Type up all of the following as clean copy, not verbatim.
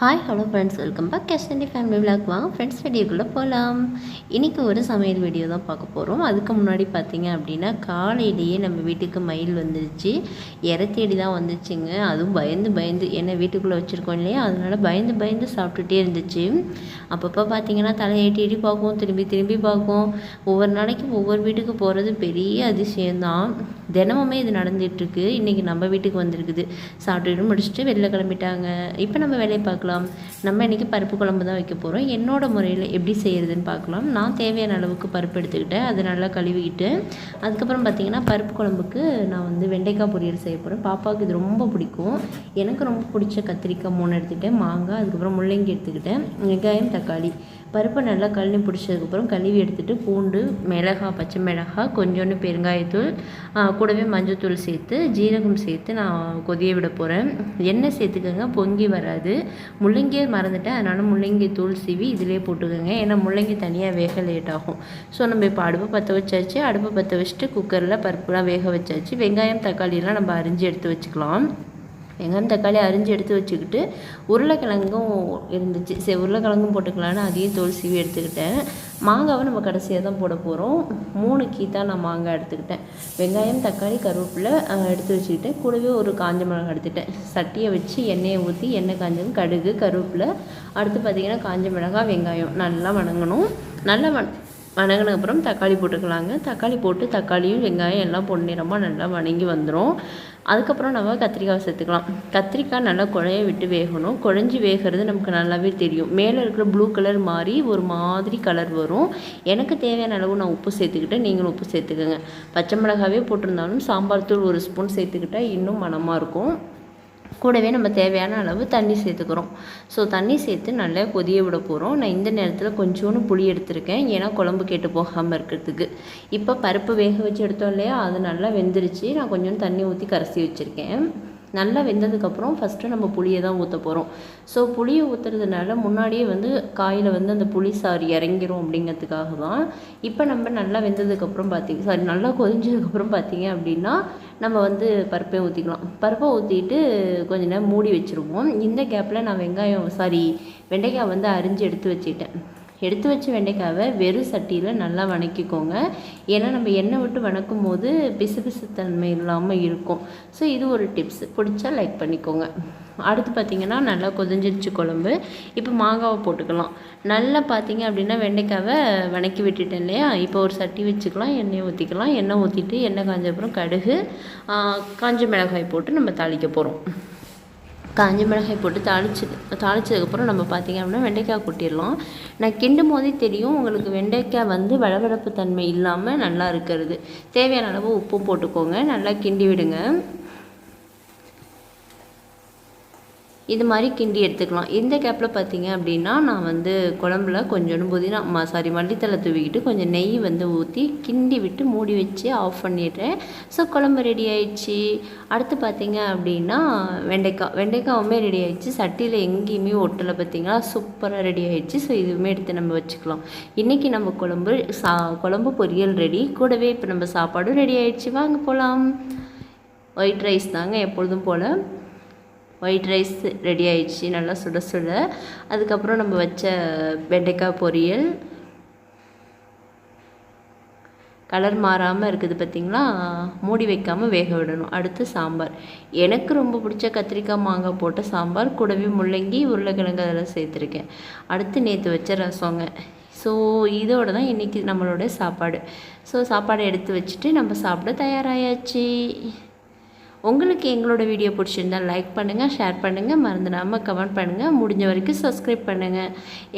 Hi hello friends, welcome back cash family vlog. வாங்க friends, வீடியோக்குள்ளே போகலாம். இன்றைக்கி ஒரு சமையல் வீடியோ தான் பார்க்க போகிறோம். அதுக்கு முன்னாடி பார்த்தீங்க அப்படின்னா காலையிலேயே நம்ம வீட்டுக்கு மயில் வந்துருச்சு. இறத்தேடி தான் வந்துச்சுங்க. அதுவும் பயந்து ஏன்னா வீட்டுக்குள்ளே வச்சுருக்கோம் இல்லையா, அதனால் பயந்து சாப்பிட்டுட்டே இருந்துச்சு. அப்பப்போ பார்த்தீங்கன்னா தலையை பார்க்கும், திரும்பி பார்க்கும். ஒவ்வொரு நாளைக்கு ஒவ்வொரு வீட்டுக்கு போகிறது பெரிய அதிசயம்தான். தினமுமே இது நடந்துகிட்ருக்கு. இன்றைக்கி நம்ம வீட்டுக்கு வந்திருக்குது. சாப்பிட்டுட்டு முடிச்சுட்டு வெளில கிளம்பிட்டாங்க. இப்போ நம்ம வேலையை பார்க்கலாம். நம்ம இன்றைக்கி பருப்பு குழம்பு தான் வைக்க போகிறோம். என்னோடய முறையில் எப்படி செய்கிறதுன்னு பார்க்கலாம். நான் தேவையான அளவுக்கு பருப்பு எடுத்துக்கிட்டேன். அதை நல்லா கழுவிக்கிட்டு அதுக்கப்புறம் பார்த்திங்கன்னா பருப்பு குழம்புக்கு நான் வந்து வெண்டைக்காய் பொரியல் செய்ய போகிறேன். பாப்பாவுக்கு இது ரொம்ப பிடிக்கும். எனக்கு ரொம்ப பிடிச்ச கத்திரிக்காய் 3 எடுத்துக்கிட்டேன், மாங்காய், அதுக்கப்புறம் முள்ளங்கி எடுத்துக்கிட்டேன், வெங்காயம், தக்காளி. பருப்பை நல்லா கழுவி பிடிச்சதுக்கப்புறம் கழுவி எடுத்துகிட்டு பூண்டு, மிளகாய், பச்சை மிளகாய், கொஞ்சோண்டு பெருங்காயத்தூள், கூடவே மஞ்சள்தூள் சேர்த்து ஜீரகம் சேர்த்து நான் கொதிய விட போகிறேன். எண்ணெய் சேர்த்துக்கோங்க, பொங்கி வராது. முள்ளங்கியே மறந்துட்டேன், அதனால் முள்ளங்கி தூள் சீவி இதிலே போட்டுக்கோங்க. ஏன்னா முள்ளங்கி தனியாக வேக லேட் ஆகும். ஸோ நம்ம இப்போ அடுப்பு பற்ற வச்சாச்சு. அடுப்பு பற்ற வச்சுட்டு குக்கரில் பருப்புலாம் வேக வச்சாச்சு. வெங்காயம், தக்காளியெல்லாம் நம்ம அரிஞ்சு எடுத்து வச்சுக்கலாம். வெங்காயம், தக்காளி அரிஞ்சு எடுத்து வச்சுக்கிட்டு உருளைக்கிழங்கும் இருந்துச்சு. சரி, உருளைக்கிழங்கும் போட்டுக்கலான்னு அதையும் தோல் சீவி எடுத்துக்கிட்டேன். மாங்காவை நம்ம கடைசியாக தான் போட போகிறோம். 3 கீத்தா நான் மாங்காய் எடுத்துக்கிட்டேன். வெங்காயம், தக்காளி, கருவேப்பிலை எடுத்து வச்சுக்கிட்டேன். கூடவே ஒரு காஞ்ச மிளகாய் எடுத்துக்கிட்டேன். சட்டியை வச்சு எண்ணெயை ஊற்றி எண்ணெய் காஞ்சது, கடுகு, கருவேப்பிலை, அடுத்து பார்த்திங்கன்னா காஞ்ச மிளகாய், வெங்காயம் நல்லா வணங்கணும். நல்லா வணங்கினதுக்கப்புறம் தக்காளி போட்டுக்கலாங்க. தக்காளி போட்டு தக்காளியும் வெங்காயம் எல்லாம் பொன்னிறமாக நல்லா வணங்கி வந்துடும். அதுக்கப்புறம் நம்ம கத்திரிக்காய் சேர்த்துக்கலாம். கத்திரிக்காய் நல்லா குழைய விட்டு வேகணும். குழஞ்சி வேகிறது நமக்கு நல்லாவே தெரியும். மேலே இருக்கிற ப்ளூ கலர் மாதிரி ஒரு மாதிரி கலர் வரும். எனக்கு தேவையான அளவு நான் உப்பு சேர்த்துக்கிட்டேன். நீங்களும் உப்பு சேர்த்துக்கோங்க. பச்சை மிளகாவே போட்டிருந்தாலும் சாம்பார் தூள் 1 ஸ்பூன் சேர்த்துக்கிட்டால் இன்னும் மணமாக இருக்கும். கூடவே நம்ம தேவையான அளவு தண்ணி சேர்த்துக்கிறோம். ஸோ தண்ணி சேர்த்து நல்லா கொதிய விட போகிறோம். நான் இந்த நேரத்தில் கொஞ்சோண்டு புளி எடுத்திருக்கேன், ஏன்னா குழம்பு கெட்டு போகாமல் இருக்கிறதுக்கு. இப்போ பருப்பு வேக வச்சு எடுத்தோம் இல்லையா, அது நல்லா வெந்துருச்சு. நான் கொஞ்சோண்டு தண்ணி ஊற்றி கரைச்சி வச்சுருக்கேன். நல்லா வெந்ததுக்கப்புறம் ஃபஸ்ட்டு நம்ம புளியை தான் ஊற்ற போகிறோம். ஸோ புளியை ஊற்றுறதுனால முன்னாடியே வந்து காயில் வந்து அந்த புளி சாறு இறங்கிரும் அப்படிங்கிறதுக்காக தான். இப்போ நம்ம நல்லா வெந்ததுக்கப்புறம் நல்லா கொதிஞ்சதுக்கப்புறம் பார்த்தீங்க அப்படின்னா நம்ம வந்து பருப்பை ஊற்றிக்கலாம். பருப்பை ஊற்றிட்டு கொஞ்ச நேரம் மூடி வச்சுருவோம். இந்த கேப்பில் நான் வெண்டைக்காய் வந்து அரிஞ்சு எடுத்து வச்ச வெண்டைக்காவை வெறும் சட்டியில் நல்லா வணக்கிக்கோங்க. ஏன்னா நம்ம எண்ணெய் விட்டு வணக்கும் போது பிசு தன்மை இல்லாமல் இருக்கும். ஸோ இது ஒரு டிப்ஸ். பிடிச்சா லைக் பண்ணிக்கோங்க. அடுத்து பார்த்திங்கன்னா நல்லா கொதிஞ்சிருச்சு குழம்பு. இப்போ மாங்காவை போட்டுக்கலாம். நல்லா பார்த்திங்க அப்படின்னா வெண்டைக்காவை வணக்கி விட்டுட்டேன் இல்லையா. இப்போ ஒரு சட்டி வச்சுக்கலாம், எண்ணெய் ஊற்றிக்கலாம். எண்ணெய் ஊற்றிட்டு எண்ணெய் காஞ்ச அப்புறம் கடுகு, காஞ்ச மிளகாய் போட்டு நம்ம தாளிக்க போகிறோம். காஞ்ச மிளகாய் போட்டு தாளிச்சதுக்கப்புறம் நம்ம பார்த்திங்க அப்படின்னா வெண்டைக்காய் கொட்டிடலாம். நான் கிண்டும் போதே தெரியும் உங்களுக்கு வெண்டைக்காய் வந்து வளவளப்பு தன்மை இல்லாமல் நல்லா இருக்கிறது. தேவையான அளவு உப்பும் போட்டுக்கோங்க. நல்லா கிண்டி விடுங்க. இது மாதிரி கிண்டி எடுத்துக்கலாம். இந்த கேப்பில் பார்த்திங்க அப்படின்னா நான் வந்து குழம்புல கொஞ்சோண்டு மல்லித்தலை தூவிக்கிட்டு கொஞ்சம் நெய் வந்து ஊற்றி கிண்டி விட்டு மூடி வச்சு ஆஃப் பண்ணிடுறேன். ஸோ குழம்பு ரெடி ஆயிடுச்சு. அடுத்து பார்த்திங்க அப்படின்னா வெண்டைக்காவுமே ரெடி ஆயிடுச்சு. சட்டியில் எங்கேயுமே ஒட்டலை, பார்த்திங்களா, சூப்பராக ரெடி ஆயிடுச்சு. ஸோ இதுவுமே எடுத்து நம்ம வச்சுக்கலாம். இன்றைக்கி நம்ம குழம்பு பொரியல் ரெடி. கூடவே இப்போ நம்ம சாப்பாடும் ரெடி ஆயிடுச்சு. வாங்க போகலாம். ஒயிட் ரைஸ் தாங்க எப்பொழுதும் போல். ஒயிட் ரைஸ் ரெடி ஆயிடுச்சு, நல்லா சுட. அதுக்கப்புறம் நம்ம வச்ச வெண்டைக்காய் பொரியல் கலர் மாறாமல் இருக்குது, பார்த்திங்களா. மூடி வைக்காமல் வேக விடணும். அடுத்து சாம்பார். எனக்கு ரொம்ப பிடிச்ச கத்திரிக்காய் மாங்காய் போட்ட சாம்பார். கூடவே முள்ளங்கி, உருளைக்கிழங்கு அதெல்லாம் சேர்த்துருக்கேன். அடுத்து நேற்று வச்ச ரசங்க. ஸோ இதோட தான் இன்றைக்கி நம்மளோட சாப்பாடு. ஸோ சாப்பாடை எடுத்து வச்சுட்டு நம்ம சாப்பிட தயாராகியாச்சு. உங்களுக்கு எங்களோட வீடியோ பிடிச்சிருந்தால் லைக் பண்ணுங்கள், ஷேர் பண்ணுங்கள், மறந்துடாமல் கமெண்ட் பண்ணுங்கள், முடிஞ்ச வரைக்கும் சப்ஸ்கிரைப் பண்ணுங்கள்.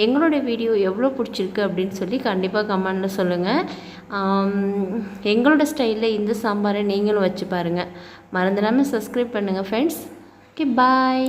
எங்களோட வீடியோ எவ்வளோ பிடிச்சிருக்கு அப்படின்னு சொல்லி கண்டிப்பாக கமெண்டில் சொல்லுங்கள். எங்களோட ஸ்டைலில் இந்த சாம்பாரை நீங்களும் வச்சு பாருங்கள். மறந்துடாமல் சப்ஸ்கிரைப் பண்ணுங்கள் ஃப்ரெண்ட்ஸ். ஓகே, பாய்.